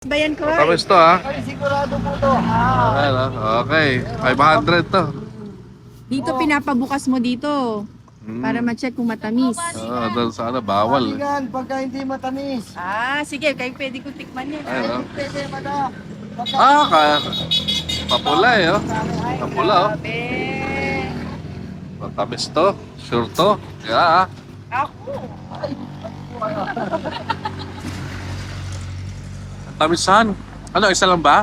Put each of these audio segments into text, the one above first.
Bayan ko. Matamis to ha. Ay, sigurado po to. Okay, 500 to. Dito pinapabukas mo dito para ma-check kung matamis. Doon sana bawal. Kaibigan, pagka hindi matamis. Sige, kayo pwede ko tikman yan. Pwede, madam. Papula eh, oh. Papula, oh. Grabe. Matamis to. Sure to. Yeah, Ako. Tamisan. Ano, isa lang ba?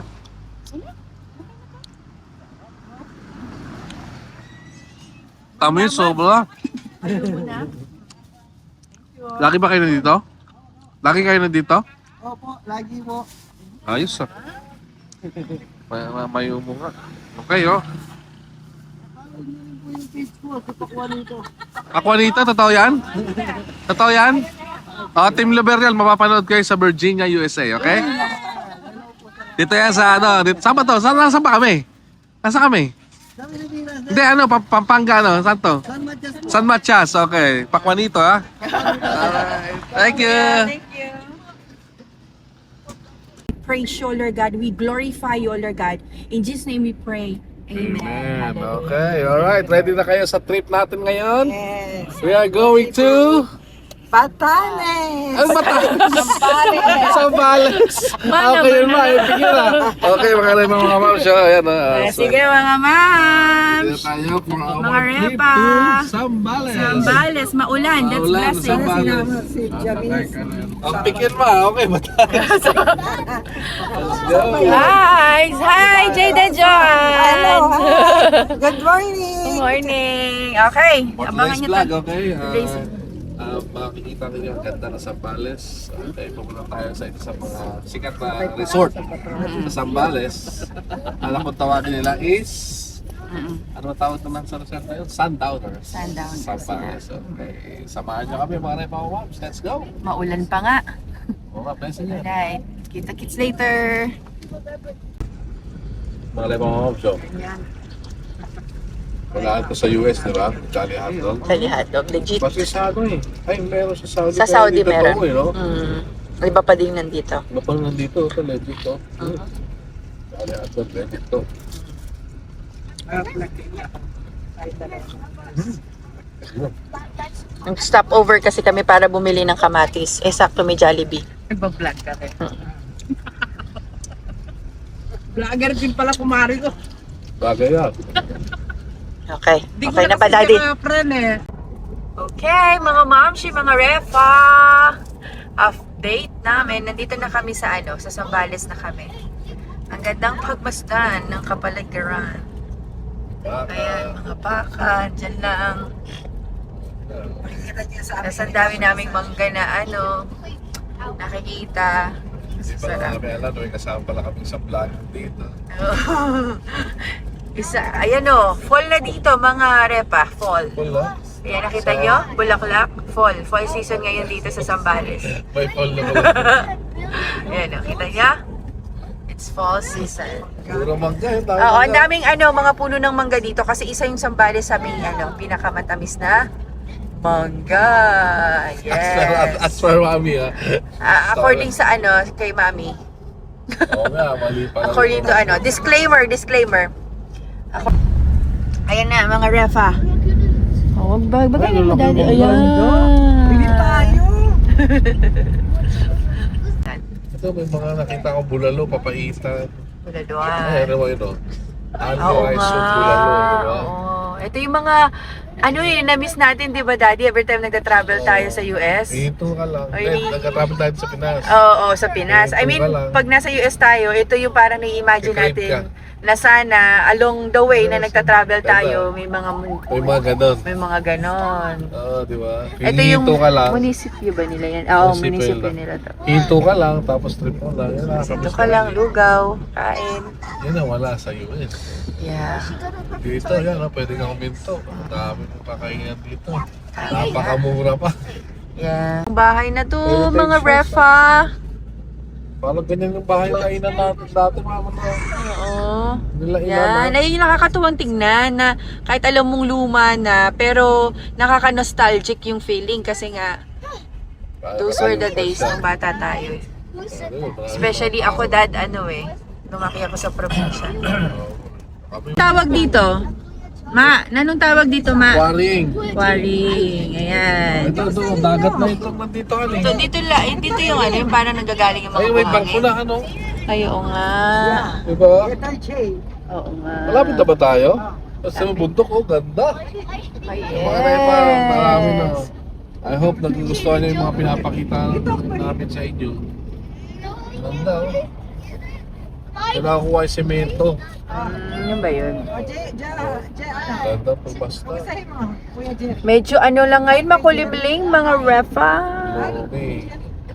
Tamis, sobra. Ayoko na. Lagi ba kayo nandito? Lagi kayo nandito? Opo, lagi po. Ayos ah. May umunga. Okay, oh. Ano po yung page ko? Kapakuha nito. Aquanita, totoo yan? Totoo yan? Team Laberial, mapapanood kayo sa Virginia, USA, okay? Dito yan sa ano, dito, saan ba to? Saan ba kami? Nasa kami? Sa Pilipinas. Hindi, ano, Pampanga, ano? Saan to? San Matias po. San Matias, okay. Pakuanito, ha? Alright. Thank you. Thank you. Praise you, Lord God. We glorify you, Lord God. In Jesus' name we pray. Amen. Amen. Okay, alright. Ready na kayo sa trip natin ngayon? Yes. We are going to... Patanes. Ano ba tayo? Sambales. Okay yun ba? Tingin na. Okay, mga mga ma'am siya. Ayan, Sige mga ma'am. Dito tayo for Mga our trip repa. to Sambales. Sambales, maulan. That's Maulan, blessing. Sambales. Si Jamis. Ang pikin ba? Okay ba tayo? Let's go. Hi! Hi, Jada Joan! Good morning. Good morning! Okay, For abangan today's nyo vlog, to. okay? Today's- Makikita niyo ang ganda ng Sambales. Okay, pumunta tayo sa isa sa mga sikat na resort sa Sambales. Alam ko tawagin nila is... Ano tawag naman sa resort na yun? Sundowners. Sundowners, Sambales. Okay. Samahan niyo kami mga repa wams. Let's go! Maulan pa nga. Mga blessing niya. Alright, kita-kits later. Mga repa wams, so. Walaan ko sa US, di ba? Charlie Hotdog. Charlie Hotdog, legit. Kasi sa ano eh. Ay, meron sa Saudi. Sa pero Saudi hindi meron. totoo, eh, no? Iba pa din nandito. Iba pa nandito, ito legit to. Charlie Hotdog, legit to. Nag-stop over kasi kami para bumili ng kamatis. Sakto may Jollibee. Nagpa-vlog ka rin. Vlogger din pala kumari ko. Bagay yan. Okay. Okay na ba, Daddy? Okay, mga mamshi, mga refa. Update namin. Nandito na kami sa sa Sambales na kami. Ang gandang pagmasdan ng kapaligiran. Ayan, mga baka, dyan lang. Tapos ang dami naming mangga na nakikita. Hindi pa lang namin alam, may kasama pala kami sa vlog dito. Ayan fall na dito mga repa, fall. Wala. Ayan, nakita nyo? Bulaklak, fall. Fall season ngayon dito sa Sambales. May fall na pala. Ayan, nakita nyo? It's fall season. Puro mangga yun. Oo, ang daming mga puno ng mangga dito kasi isa yung Sambales sa may pinakamatamis na mangga. Yes. As for mami ha. According sa kay Mami. Oo nga, mali pala. According to disclaimer. Ayan na mga refa. Oh, bagay mo daddy. Ayan. Bili tayo. Ito may mga nakita ko bulalo, papaitan. Ay, Buladuan. ano mo yun o? Ano Oo rice nga. soup bulalo, di ba? Oo. Ito yung mga na-miss natin, di ba daddy? Every time nagta-travel tayo sa US. Dito ka lang. Ay, Then, nagka-travel tayo sa Pinas. Oo, sa Pinas. I mean, Ito ka lang. pag nasa US tayo, ito yung parang nai-imagine I-crave natin ka. na sana along the way na Yes, nagta-travel ganda. tayo, may mga May mga ganon. Oo, di ba? Ito yung Hinto ka lang. munisipyo ba nila yan? Oo, Munisipyo munisipyo lang. nila to. Hinto ka lang, tapos trip mo lang. Yan, Ito ka lang, lugaw, kain. Yan ang wala sa US. Yeah. Dito, yan, pwede kang uminto. Ang dami mong kakaingan dito. Kaya. Napakamura pa. Yeah. Bahay na to, Heritage mga house, refa. Parang ganyan yung bahay na inan natin dati, mama na. Oo. Nila Yan, ay yung nakakatuwang tingnan na kahit alam mong luma na, pero nakaka-nostalgic yung feeling kasi nga, those were the days nung bata tayo. Especially ako, dad, lumaki ako sa probinsya. Tawag dito? Ma, nanong tawag dito, ma? Waring. Waring, ayan. Ito, dagat na ito. Nandito ka So, dito yung yung parang nanggagaling yung mga Ay, may bangko buhangin. na ano. Ay, oo nga. Diba? Oo nga. Malapit na ba tayo? Kasi yung bundok, ganda. Ay, Mga pa, marami na. I hope nagugustuhan niyo yung mga pinapakita namin sa inyo. Ganda, Kailangan kuha yung semento. Yun ba yun? Ganda pag basta. Medyo lang ngayon, makulimling, mga refa. Okay.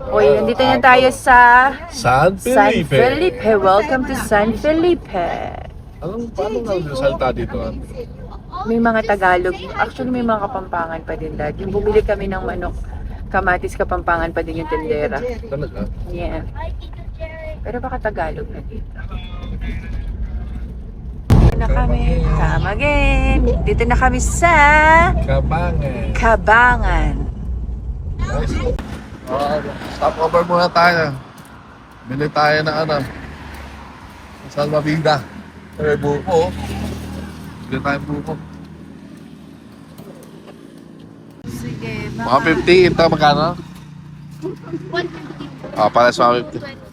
Uy, nandito na tayo sa San San Felipe. Felipe. Welcome to San Felipe. Paano nga yung salta dito? May mga Tagalog. Actually, may mga Kapampangan pa din, dad. Yung bumili kami ng manok, kamatis Kapampangan pa din yung tendera. Talaga? Yeah. Pero baka Tagalog na dito. Dito na kami. Come again. Dito na kami sa Kabangan. Cabangan. Nice. Stop over muna tayo. Bili tayo ng salmabida. May buko. Bili tayo buko. Sige, Mga 50, ito magkano? Para sa 50.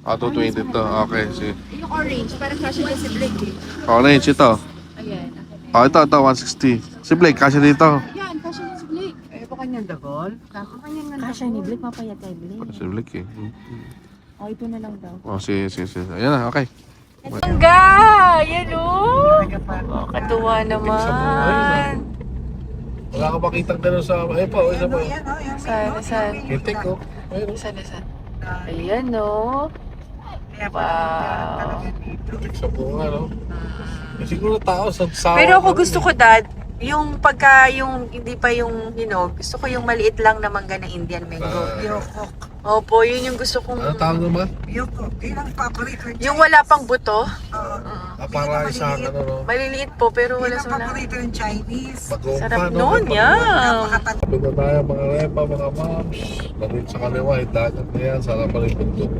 220 ito. Okay, sige. yung orange, parang kasya niya si Blake eh. Orange ito. Ayan. Ito, 160. Si Blake, kasi dito. Yan, kasya niya si Blake. Eh, baka niyan dagol? Kasya ni Blake, mapayat kay Blake. Si Blake eh. O, ito na lang daw. Sige. Ayan na, okay. Tangga! Yan o! Katuwa naman. Wala ka makitang gano'n sa... isa pa. Saan? Kitik ko. Saan? Ayan o. Wow. Kitik sa bunga, no? Siguro tao sa sawa. Pero ako gusto ko, dad, yung hindi pa yung hinog, gusto ko yung maliit lang na mangga na Indian mango. Opo, yun yung gusto kong... Ano tawag naman? Yung wala pang buto. Para isang no? Maliliit po, pero wala sa wala. yung Chinese. Magumpa, Sarap no? nun, yan. Sabi na tayo, mga repa, mga moms. Narin sa kaliwa, dagat na yan. Sarap pa rin bundok.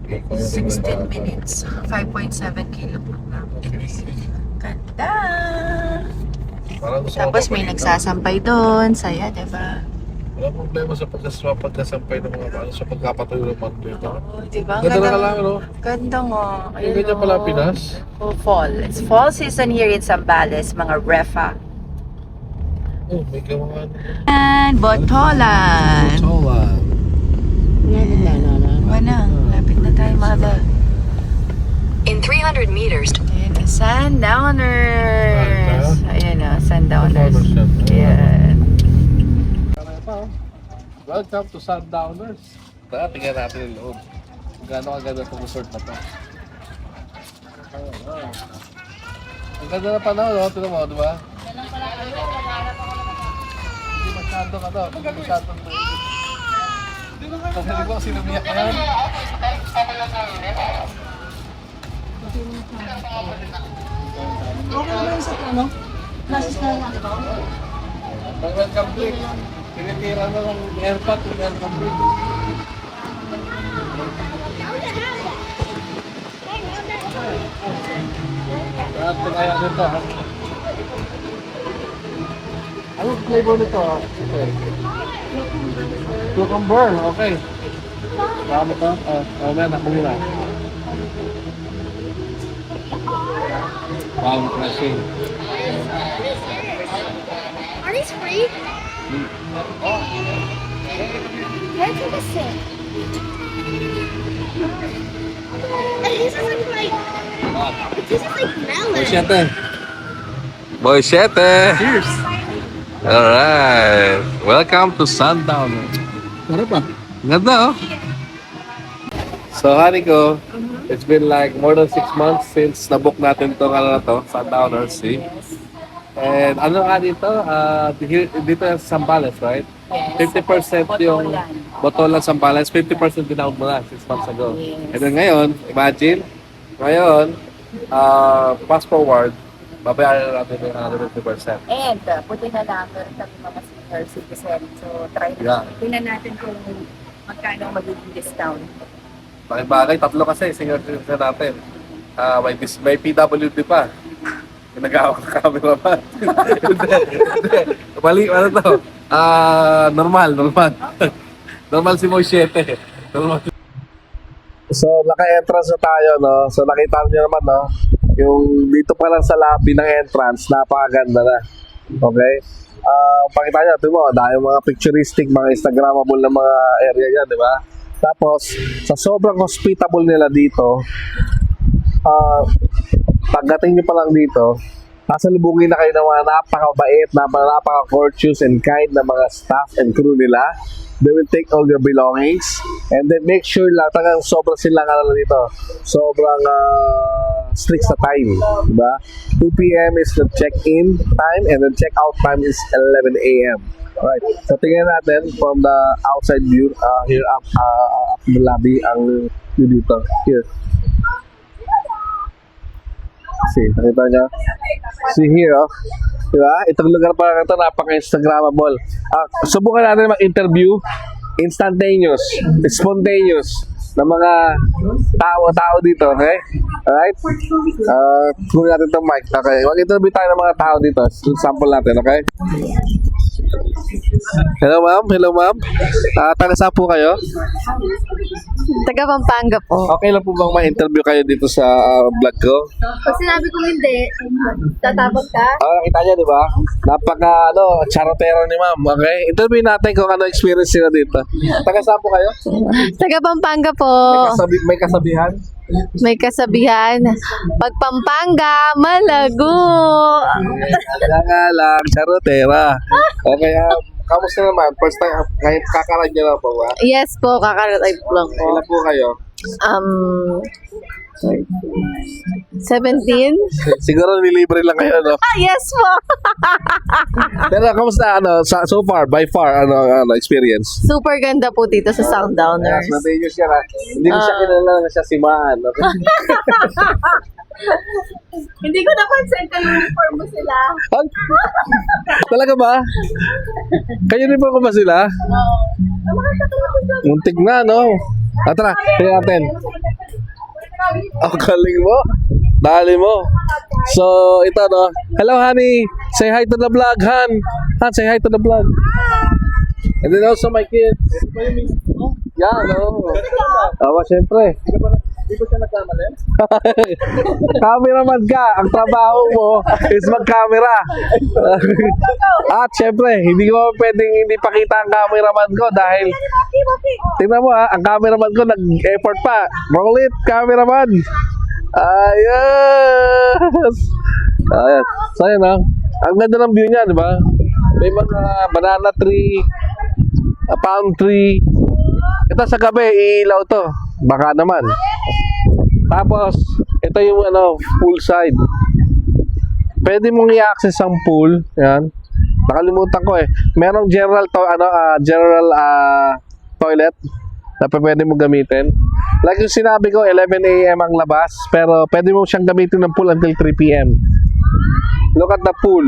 16 minutes. 5.7 kilogram. Ganda! Parang gusto ko Tapos may papalitan. nagsasampay doon. Saya, diba? Wala problema sa pagkasampay ng mga sa pagkapatuloy ng mga dito. Oo, diba? Ang Ganda na lang, no? Ganda nga. Yung ganyan pala o. Pinas. Oh, fall. It's fall season here in Zambales, mga refa. Oh, may gawa And Botolan. Chola. Wala. Lapit na tayo, mother. In 300 meters, Ayan na, sundowners. Ayan na, sundowners. Ayan. Welcome to Sundowners. Tingnan natin yung loob. Gano'ng kaganda itong resort na to. Ang ganda na panahon, no? Tignan mo, di ba? Hindi masyadong hindi masyadong kasi di ba kasi lumiyak na yan? Okay ba yung sa ano? Classes na lang. Pag welcome break, tinitira na ng airpot yung welcome break. Lahat na kaya nito, ha? Anong flavor nito? Okay. Cucumber, okay. Marami pa? Mamaya na, kumula. Wow, crashing. Are these free? Can I take a sip? It tastes like melon. Boychete. Boychete. Cheers. Alright. Welcome to Sundown. Ano ba? Ganda, oh. So, Haniko, it's been like more than 6 months since nabook natin itong Sundowners, see? And ano nga dito? Dito sa Zambales, right? 50% yung Botolan Zambales, 50% tinawag mo na 6 months ago. And then ngayon, imagine, ngayon, fast forward, babayaran na natin yung another 50%. And, puti na lang, meron kami mga senior citizen. So, try Yeah. tingnan natin kung Magkano magiging discount? Bagay, tatlo kasi, senior citizen natin. May PWD pa. Ginagawa ka camera pa. Hindi. Mali, ano to? Normal. Normal si Moy 7. Normal. So, naka-entrance na tayo, no? So, nakita niyo naman, no? Yung dito pa lang sa lobby ng entrance, napakaganda na. Okay? Pakita niyo, ito mo, dahil mga picturistic, mga Instagrammable na mga area yan, di ba? Tapos, sa sobrang hospitable nila dito, pagdating nyo pa lang dito, nasalubungin na kayo ng mga napakabait, napaka-courteous and kind na mga staff and crew nila. They will take all your belongings and then make sure lang, talagang sobrang silang dito. Sobrang strict sa time, diba? 2 p.m. is the check-in time and then check-out time is 11 a.m. Alright, so tingnan natin from the outside view, here up the lobby, ang view dito. Here. See, nakita niyo? See here, oh. Diba? Itong lugar pa lang ito, napaka-Instagrammable. Subukan natin mag-interview, instantaneous, spontaneous, ng mga tao dito, okay? Alright? Kunin natin itong mic, okay? Mag-interview tayo ng mga tao dito. Sample natin, okay? Hello, ma'am. Taga saan po kayo? Taga Pampanga po. Okay lang po bang ma-interview kayo dito sa vlog ko? Pag sinabi kong hindi, tatabag ka? Nakita niya, di ba? Charotero ni ma'am, okay? Interview natin kung ano experience nila dito. Taga saan po kayo? Taga Pampanga po. May kasabihan? May kasabihan. Pag Pampanga, malago. Kaya lang, charotera. Okay, kamusta naman? First time, ngayon kakarad niyo na po ba? Yes po, kakaratype lang po. Ilan po kayo? 17? Siguro nilibre lang kayo, no? Yes po. Pero kamusta, so far, by far, experience? Super ganda po dito sa Soundowners. Spontaneous yan, ha? Hindi ko siya kilala na siya si Maan. Okay? Hindi ko napansin kung uniform mo sila. Talaga ba? Kayo rin po ba sila? Muntik na, no? Tara, tingnan natin. Galing mo. Dali mo. So, ito, no? Hello, honey. Say hi to the vlog, Han. Han, say hi to the vlog. And then also my kids. Yeah, no. Siyempre. Di ba siya nagkamali? Cameraman ka. Ang trabaho mo is mag-camera. At syempre, hindi ko pwedeng hindi pakita ang cameraman ko dahil tingnan mo ang cameraman ko nag-effort pa. Roll it, cameraman. Ayos. Ayan. So yun, ang ganda ng view niya, di ba? May mga banana tree, palm tree. Ito sa gabi, ilaw to. Baka naman. Tapos, ito yung pool side. Pwede mong i-access ang pool. Yan. Nakalimutan ko eh. Merong general toilet na pwede mong gamitin. Like yung sinabi ko, 11 a.m. ang labas. Pero pwede mo siyang gamitin ng pool until 3 p.m. Look at the pool.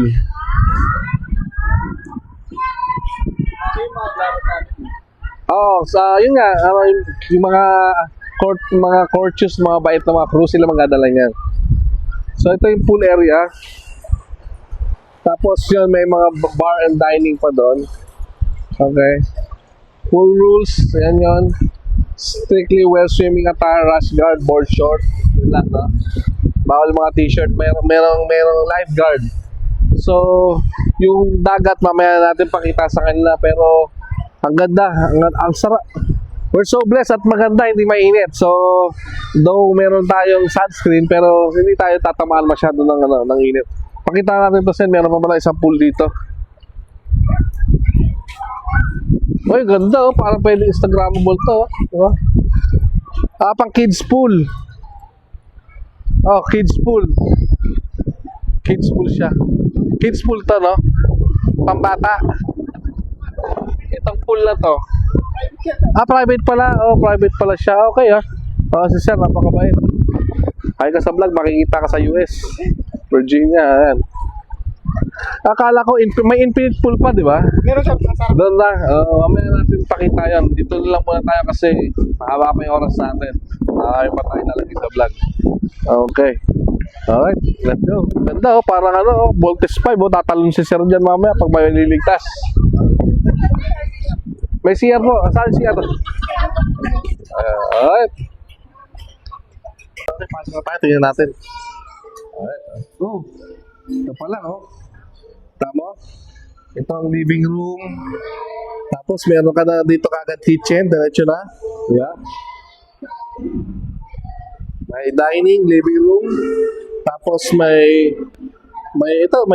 Yun nga, yung mga courteous, mga bait na mga crew, sila magdadala niyan. So, ito yung pool area. Tapos yun, may mga bar and dining pa doon. Okay. Pool rules, ayan yun. Strictly wear swimming attire, rash guard, board short. Yun lang, no? Bawal mga t-shirt. Merong lifeguard. So, yung dagat, mamaya natin pakita sa kanila. Pero, ang ganda, ang sarap. We're so blessed at maganda, hindi mainit. So, though meron tayong sunscreen, pero hindi tayo tatamaan masyado ng init. Pakita natin to, Sen. Meron pa pala isang pool dito. Uy, ganda, oh. Parang pwede Instagrammable to. Diba? Pang kids pool. Kids pool. Kids pool siya. Kids pool to, no? Pambata. Itong pool na to. Private pala. Private pala siya. Okay, si Sir, napakabait. Ay ka sa vlog, makikita ka sa US. Virginia, ayan. Akala ko may infinite pool pa, di ba? Meron siya sa Doon lang. Mamaya natin pakita yan. Dito lang muna tayo kasi mahaba pa yung oras natin. Ayaw pa tayo nalagay sa vlog. Okay. Alright, let's go. Ganda parang Voltes 5 tatalon si Sir dyan mamaya pag may liligtas. May CR po. Saan CR? Alright. Okay, pasok na tayo. Tingnan natin. Alright. Ito pala, Tama? Ito ang living room. Tapos meron ka na dito kagad kitchen. Diretso na. Yeah. May dining, living room. Tapos may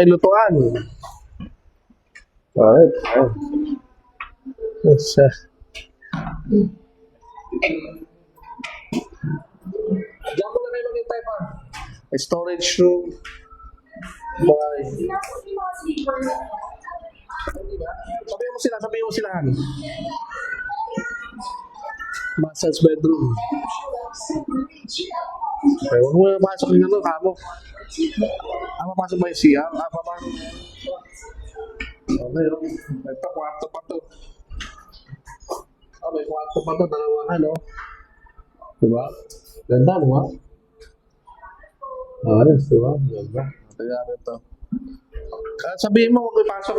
lutuan. Alright. Yes, sir. Diyan mo na kayo maghintay pa. Storage room. Sabihin mo sila. Master's bedroom. Okay, huwag mo na pasok yung kamo. Papasok ba yung CR? Papasok. Okay, ito, kwarto pa to. May kwarto pa to, dalawahan, Diba? Ganda, diba? Ayos, diba? Ganda. Kaya ito. Sabihin mo, huwag ipasok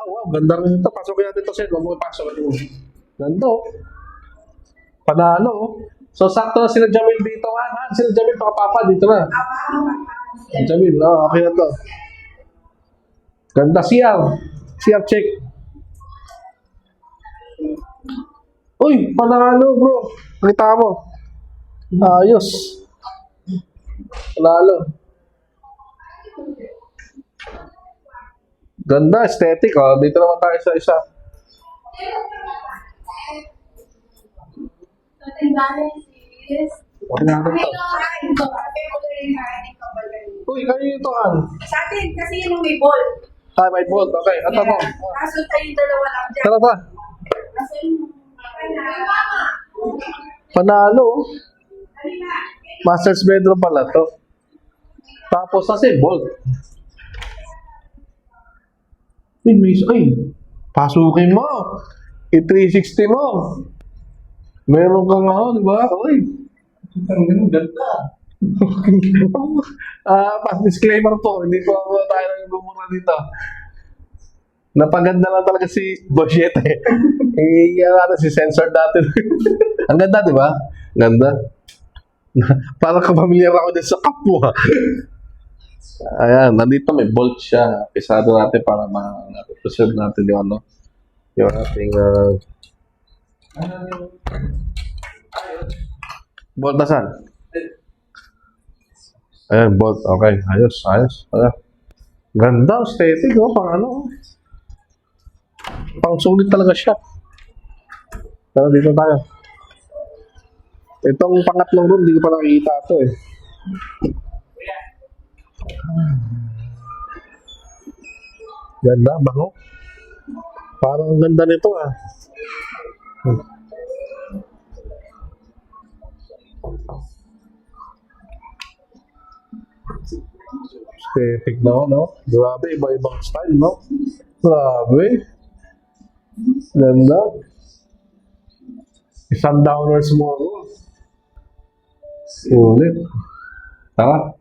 wow, ganda rin ito. Pasokin natin ito, Sir. Huwag mo ipasok. Ganda, Panalo, So, sakto na sila Jamil dito, Sila Jamil, pakapapa, dito na. Jamil, okay na to. Ganda, CR check. Uy, panalo, bro. Nakita mo. Ayos. Panalo. Ganda, aesthetic, Dito naman tayo sa isa. Uy, kayo ito, Sa atin, kasi yun ang may ball. May bolt. Okay, ito mo. Kaso tayo dalawa lang dyan. Tara. Kasi yung Panalo. Master's bedroom pala to. Tapos kasi bolt. Pasukin mo. I-360 mo. Meron kang di ba? Ang ganda. Disclaimer po, hindi po ako tayo nagmumura dito. Napaganda lang talaga si Boschete. Si sensor natin. Ang ganda, di ba? Ganda. Parang kapamilyar ako din sa kapwa. Ayan, nandito may bolt siya. Pisado natin para ma-preserve natin yung ating bolt na saan? Ayan, bolt. Okay, ayos. Ayan. Ganda, aesthetic, pang sulit talaga siya. Pero dito tayo. Itong pangatlong room, hindi ko pa nakikita ito Ganda, bango. Parang ganda nito Aesthetic Grabe, iba-ibang style, Grabe. Ganda. Sundowners mo ako. Sulit. Tara.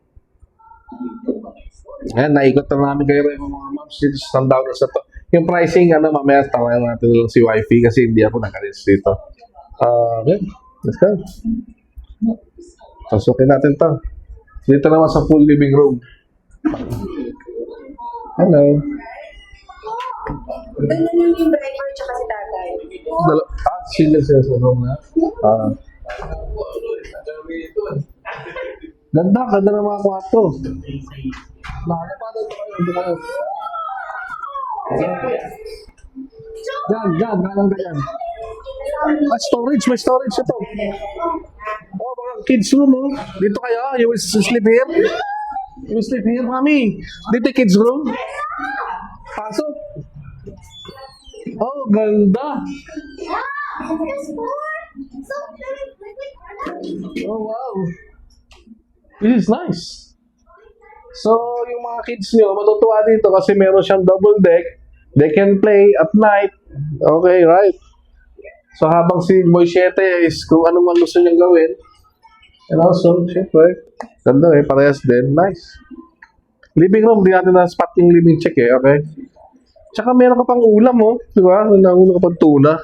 Ayan, naikot na namin kayo yung mga moms. Sundowners na to. Yung pricing, mamaya tawayan natin lang si Wifey kasi hindi ako nakalis dito. Okay. Let's go. Pasukin natin to. Dito naman sa full living room. Hello. Doon na yung driver tsaka si tatay. Sila sa room na? Ganda ng mga kwarto. Nakakapado ito kayo. Diyan, ganang ganyan. Storage, may storage ito. Mga kids room, Dito kayo, you will sleep here? You will sleep here, mami? Dito kids room? Pasok. Ganda. Oh, wow. This is nice. So, yung mga kids nyo, matutuwa dito kasi meron siyang double deck. They can play at night. Okay, right? So, habang si Boy 7 is kung anong man gusto niyang gawin. And also, syempre, ganda eh, parehas din. Nice. Living room, di natin na-spot yung living check eh, okay? Tsaka meron ka pang ulam, oh. Di ba? Nangulo ka pang tuna.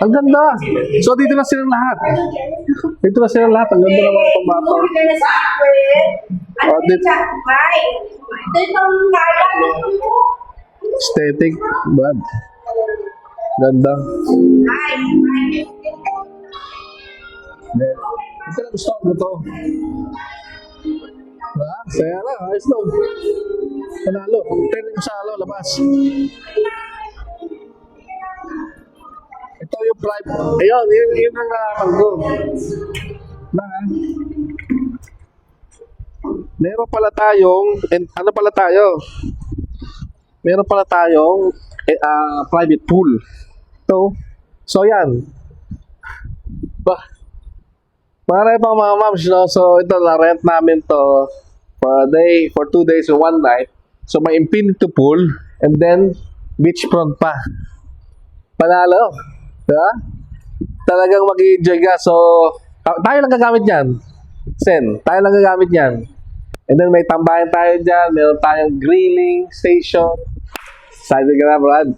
Ang ganda. So, dito na silang lahat. Dito na silang lahat. Ang ganda ng mga pambata. Movie ka na sa akin. Ano Oh, yung chat? Bye. Ito yung kaya. Aesthetic. Bad. Ganda. Bye. Ito na gusto ko to. Ha? Saya na. Ayos lang. Panalo. Pwede ko sa alo. Labas. Ito yung private. Ayun. Yun ang nakakalgo. Na. Meron pala tayong, ano pala tayo? Meron pala tayong private pool. So yan. Marami pang mga moms, no? So ito, na-rent namin to for a day, for 2 days and 1 night. So may infinity pool and then beachfront pa. Panalo. Diba? Talagang mag-i-enjoy ka. So, tayo lang gagamit yan. Tayo lang gagamit yan. And then may tambayan tayo dyan. Meron tayong grilling station. Excited ka na, Brad?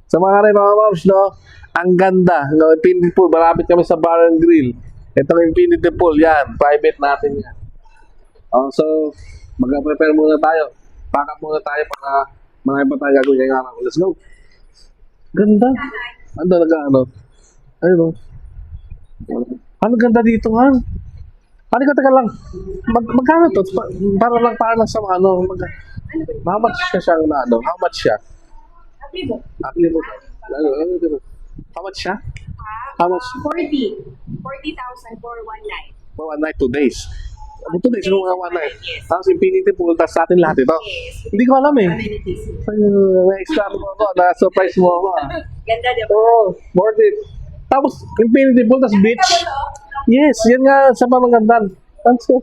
Sa mga mga moms, no? Ang ganda. No? Infinity pool. Malapit kami sa bar and grill. Itong infinity pool, yan. Private natin yan. So, mag-prepare muna tayo. Pack up muna tayo para marami pa tayo gagawin ngayong araw. Let's go. Ganda. Ano ano? Ayun, no? Ano ganda dito, ha? Ano ka, teka lang. Magkano to? Para lang sa mga ano. How much siya na ano? How much siya? Apli mo. How much siya? How much? 40,000 for 1 night. For 1 night, 2 days. 2 days, no, 1 night. Tapos infinity pool, tapos sa atin lahat ito. Hindi ko alam eh. Na-extra mo ako, na-surprise mo ako. Ganda, di ba? Oo, worth it. Tapos infinity pool, tapos beach. Yes, yan nga sa pamagandan. Thanks ko.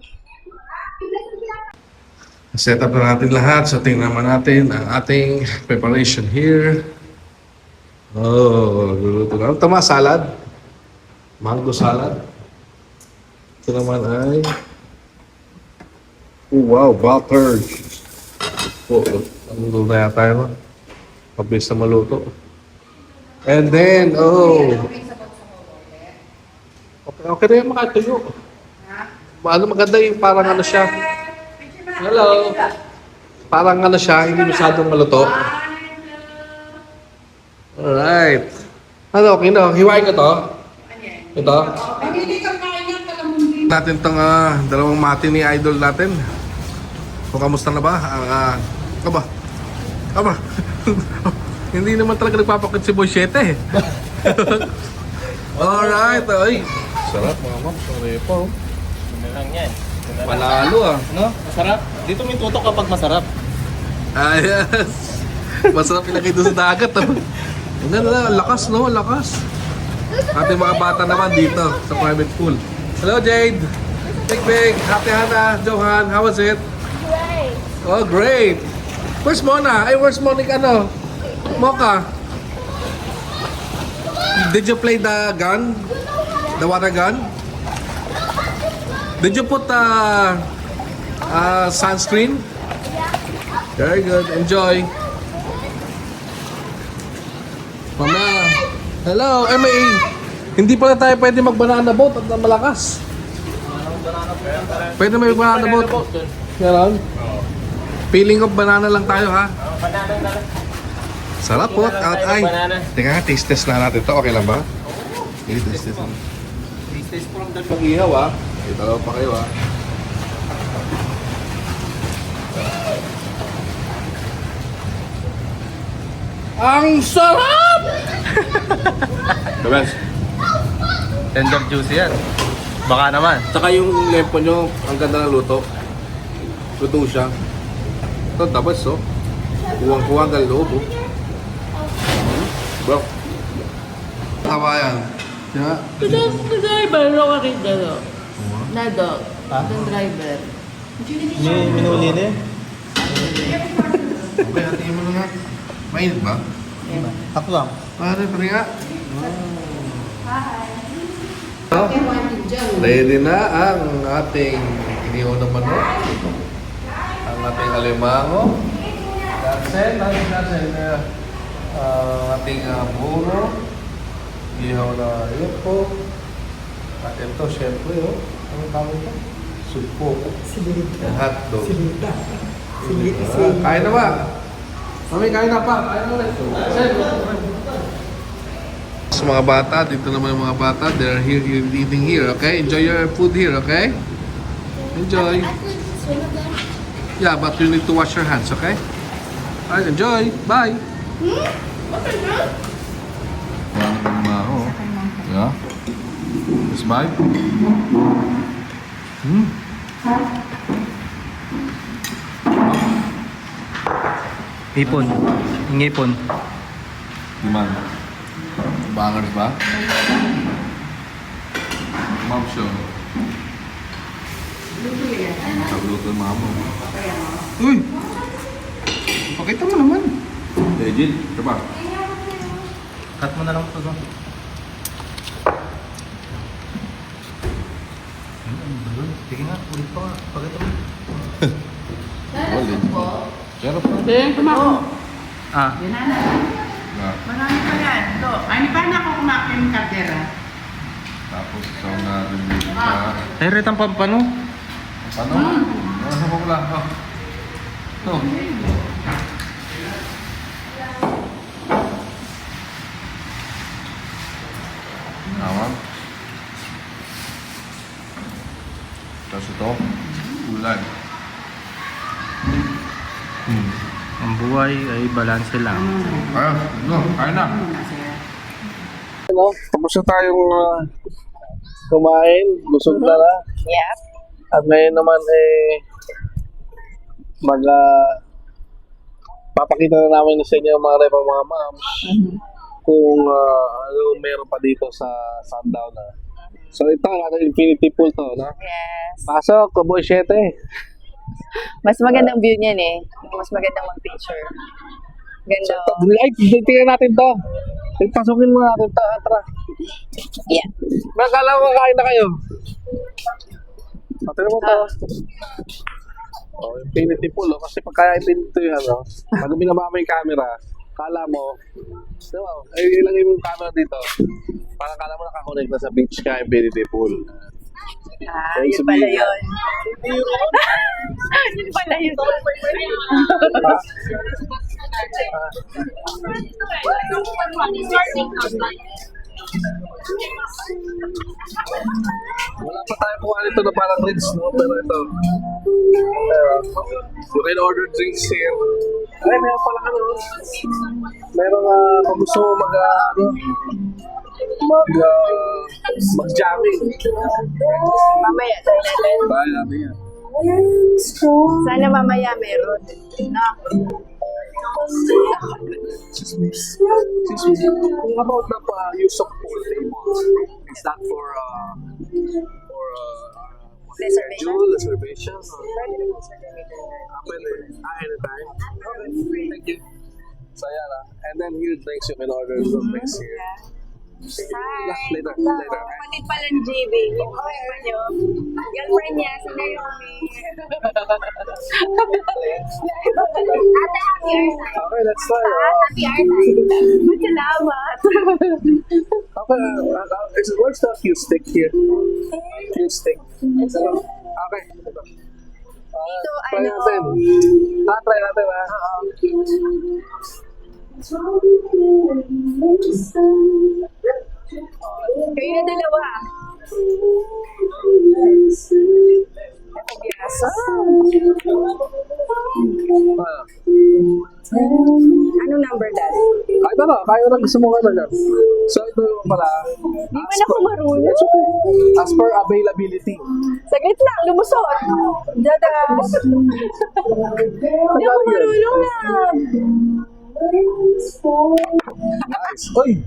Set up na natin lahat. So tingnan naman natin ang ating preparation here. Oh, luluto na. Tama, salad. Mango salad. Ito naman ay wow, butter. Oh, luto na yata yun. Pabilis na maluto. And then, okay na yung makatuyo. Ano maganda yung parang ano siya. Hello. Parang ano siya, hindi masyadong maluto. Alright. Ano, okay na. Hiwain ko to. Ito. Natin tong dalawang mati ni idol natin. O kamusta na ba? Aba. Hindi naman talaga nagpapakit si Boy 7 eh. Alright. Ay. Sarap mga ma'am. Sorry po. Ano lang yan? Panalo ah. No? Masarap. Dito may tutok kapag masarap. Yes. Masarap pinakita sa dagat. Ang ganda, lakas no? Lakas. Ating mga bata naman dito sa private pool. Hello Jade. Big. Happy Hannah. Johan. How was it? Great. Oh, great. Where's Mona? Ay, where's Monica ano? Mocha. Did you play the gun? The water gun? Did you put sunscreen? Very good. Enjoy. Mama. Hello. Hindi pala tayo pwede mag-banana boat at malakas. Pwede may banana boat. Meron? Peeling of banana lang tayo ha. Sarap po. Ay. Teka nga, taste test na natin ito. Okay lang ba? Taste test. Pag-ihaw ha. Dalawa pa kayo ha. Ang sarap! The best. Tender juicy yan. Baka naman. Tsaka yung lempo nyo, ang ganda ng luto. Luto siya. Ito, tapos oh. Kuwang-kuwang dahil loob oh. Bro. Tawa yan. Diba? Driver, ako rin dalo. Nado. Yung driver. Minuli na eh. Okay, hatiin mo na nga. Mainit ba? Ako lang. Pare, pare nga. Oh. Ready na ang ating inihaw na manok. Ang ating alimango. Dasen, ating buro. Ihaw na yuko. At ito, syempre, oh. Ano tawag ito? Sulpo. Silita. Hotdog. Silita. Kain na ba? Mami, kain na pa. Kain na rin. Sa mga bata, dito naman yung mga bata. They're here, eating here, okay? Enjoy your food here, okay? Enjoy. Yeah, but you need to wash your hands, okay? Alright, enjoy. Bye. Wala naman mga ako. Yeah. Just bye. Ipon. Ingipon. Gimana? Bangers ba? Mom show. Sagluto ng mama. Uy! Pakita mo naman. Legit. Diba? Cut mo na lang ito. No? Sige nga, ulit pa nga. Pakita mo. Legit. Pero pa. Ah. Marami pa yan. Ito. Ay, paano ako kumakin yung kartera? Tapos ikaw na rin dito ka. Ay, retang pampano. Paano? Nasa mo lang. Ito. Nawag. Tapos ito. Ulan. Ang buhay ay balanse lang. Kaya, kaya na. Tapos na tayong kumain. Busog na na. Yep. At ngayon naman papakita na namin sa inyo mga repa mga moms kung ano meron pa dito sa Sundowner. So ito, infinity pool to, no? Yes. Pasok, Kuboy 7. Mas magandang view niyan eh. Mas magandang mag-picture. Ganda. So, light, tingnan natin to. Pasukin mo natin to, Atra. Yeah. Magkala ko kain na kayo. Tingnan mo to. Oh, infinity pool, oh. Kasi pagka dito yung ano, pag binababa yung camera, kala mo, diba, ay ilagay mo yung camera dito, parang kala mo nakakonect na sa beach ka, infinity pool. Ah, yun pala yun. Yun pala yun. Wala pa tayo kuha nito na parang drinks, no? Pero ito, you can order drinks here. Ay, meron pala ano, meron kung gusto mo mag-jamming. Mamaya, natin. Bahay natin yan. Sana mamaya meron. No? About the use of pool table, is that for Reservation? reservation? Anytime. Okay, thank you. So yeah, and then here drinks you can order some drinks here. Later. Kapatid pala ni JB. Yung kapatid nyo. Girlfriend niya, si Naomi. Ate, happy Earth. Okay, let's try. Happy Earth. Salamat. Okay, where's the cue stick here? Cue stick. Okay. Try natin. Try natin ha. Kayo na dalawa. Anong number dad? Ay, tara, kaya na gusto mo ka na. So, ito yung pala. Di ba na ako marunong? It's okay. As per availability. Saglit lang, lumusot. Dadas. Di ako marunong na. Nice. Oy!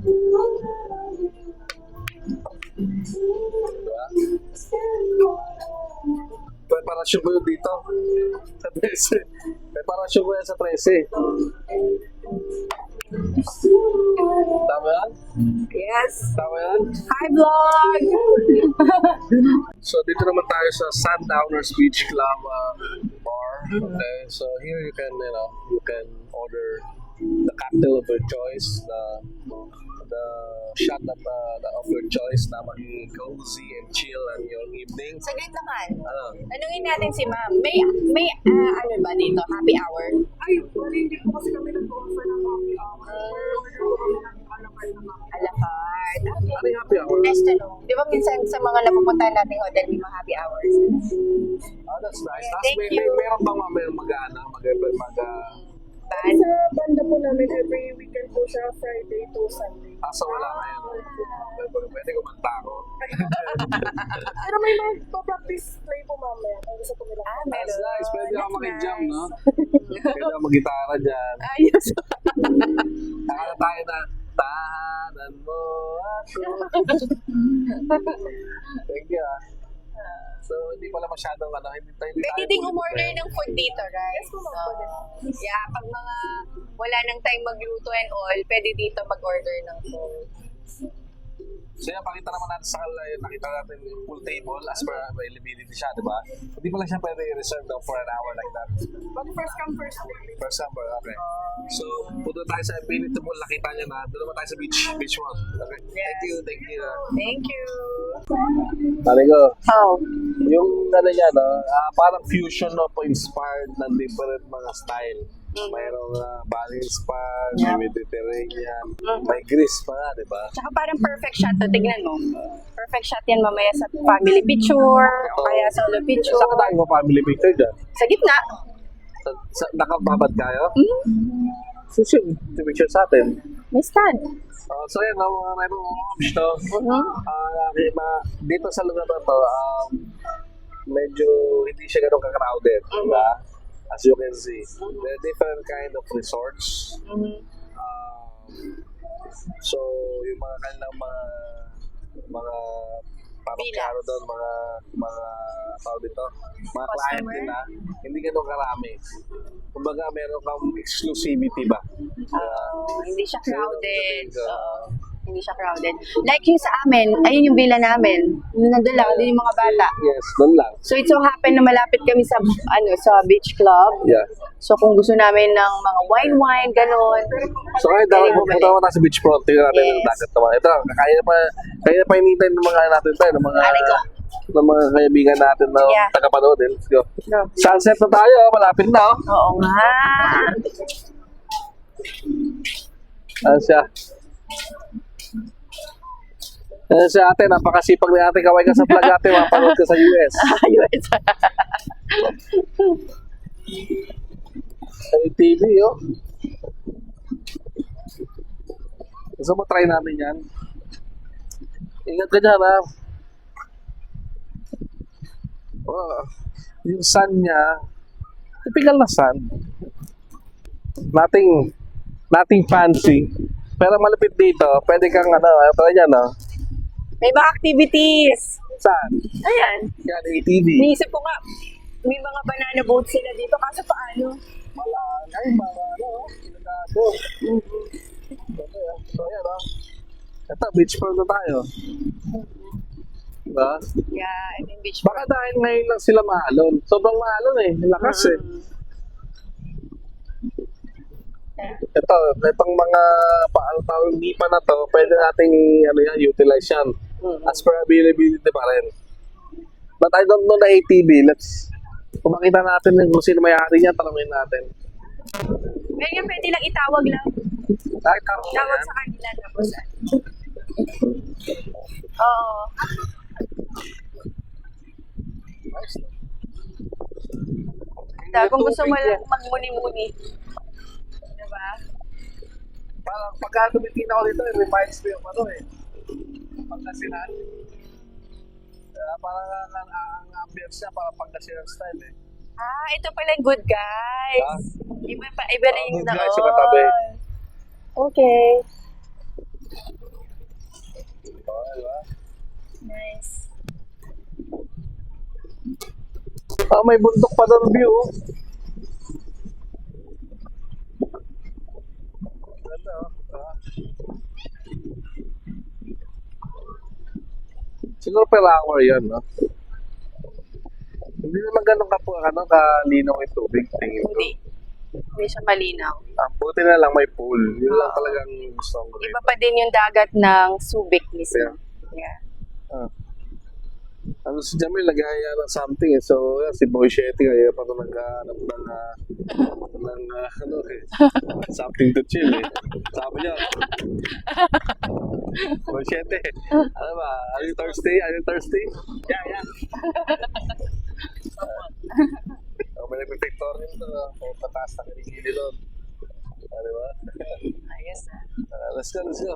Diba? Preparasyon ko yun dito. Sa 13. Preparasyon ko yan sa 13. Tama yan? Yes. Tama yan? Hi, vlog! So dito naman tayo sa Sundowners Beach Club bar. Okay, so here you can order the cocktail of your choice, the shot of your choice na maging cozy and chill on your evening. Saglit naman. Ano? Tanungin natin si ma'am. May ano ba dito? Happy hour? Ay, hindi po kasi kami nag-offer ng happy hour. A la carte. Ano yung happy hour? Nice to know. Di ba minsan sa mga napupuntahan nating hotel may mga happy hours? Oh, that's nice. Tapos Thank you. meron bang Bad? Sa banda po namin, every weekend po siya, Friday to Sunday. so wala ngayon. Pwede kumanta ako. Pero may mag-practice play po mamaya. Ang gusto po nila. That's nice. Pwede ako makijam, no? Pwede ako mag-gitara dyan. Ayos. Nakala tayo na, tahanan mo ako. Thank you, ah. So, hindi pala masyadong hindi tayo Pwede ding umorder ng food dito, right? So, yeah, pag mga wala nang time magluto and all, pwede dito mag-order ng food. So yan, pakita naman natin sa kanila yun. Nakita natin yung full table as per availability siya, di ba? Hindi pala siya pwede i-reserve daw for an hour like that. But first come, first serve. First number, okay. So, punta tayo sa Infinity Mall. Nakita niya na. Doon naman tayo sa beach mall. Okay. Thank you. Thank you. Pare ko, How? yung niya, no? Parang fusion po inspired ng different mga style. Mayroong Bali inspired, may Mediterranean, may Greece pa, di ba? Tsaka parang perfect shot to. Tignan mo. Perfect shot yan mamaya sa family picture o kaya solo picture. Saan ka tayo mo family picture dyan? Sa gitna. Nakababad kayo? Susun, picture sa atin. May stand. So yan, may mga options to. Dito sa lugar na to, medyo hindi siya ganun ka-crowded. Diba? As you can see, there are different kind of resorts. So, yung mga kanilang mga parang klaro doon, tao dito, mga client nila, hindi ganun karami. Kumbaga, meron kang exclusivity ba? Hindi siya crowded. Hindi siya crowded. Like yung sa amin, ayun yung villa namin. Nandun lang, din yung mga bata. Yes, doon lang. So it so happen na malapit kami sa sa beach club. Yeah. So kung gusto namin ng mga wine, gano'n. So kahit Pwede punta bumili. naman tayo sa beach front, tingnan natin Yes. yung dagat naman. Ito, kaya pa hinintay ng mga natin tayo, Aray ko. ng mga kaibigan natin na Yeah. tagapanood. Let's go. No. Sunset na tayo, malapit na. Oo nga. Ano siya? Ano siya ate, napakasipag ni ate. Kaway ka sa vlog ate, mapanood ka sa US. Ayun. Sa TV, oh. Gusto mo try namin yan? Ingat ka dyan, ha? Oh, yung sun niya, typical na sun. Nothing fancy. Pero malapit dito, pwede kang try yan, no? May mga activities. Saan? Ayan. Yan, ATV. Iniisip ko nga, may mga banana boats sila dito. Kaso paano? Malangay, pinagado. So, yan, oh. Ito, beach front na tayo. Diba? Yeah, I think beach Baka dahil ngayon lang sila maalon. Sobrang maalon eh. Lakas eh. Itong mga tawag lipa na to, pwede nating utilize yan. As per availability pa rin. But I don't know the ATV. Kung makita natin kung sino may-ari niya, tanongin natin. Ngayon pwede lang itawag lang. Tawag sa kanila tapos Oo. Kung gusto mo lang magmuni-muni. Diba? Parang pagka tumitingin ako dito, it reminds me of Pangasinan. Parang ang ambience niya, parang Pangasinan style eh. Ito pala yung Good Guys. Iba rin Good na. Guys, yung katabi. Okay. Diba? Nice. May bundok pa doon view. Ganda, siguro per hour yan, no? Hindi naman ganun kalinaw yung tubig. Tingin ko. Hindi siya malinaw. Buti na lang may pool. Yun lang talagang gusto ko Iba pa din yung dagat ng Subic mismo. Yeah. Ano si Jamil, nag-ahaya ng something eh. So, yan, si Boy Shetty, kaya pa ito naghahanap ng something to chill eh. Sabi niya, Boy Shetty, ano ba, are you thirsty? Are you thirsty? Yeah. May nagpipictorium ito, pataas na kinikili doon. Ano ba? Ayos na. Let's go.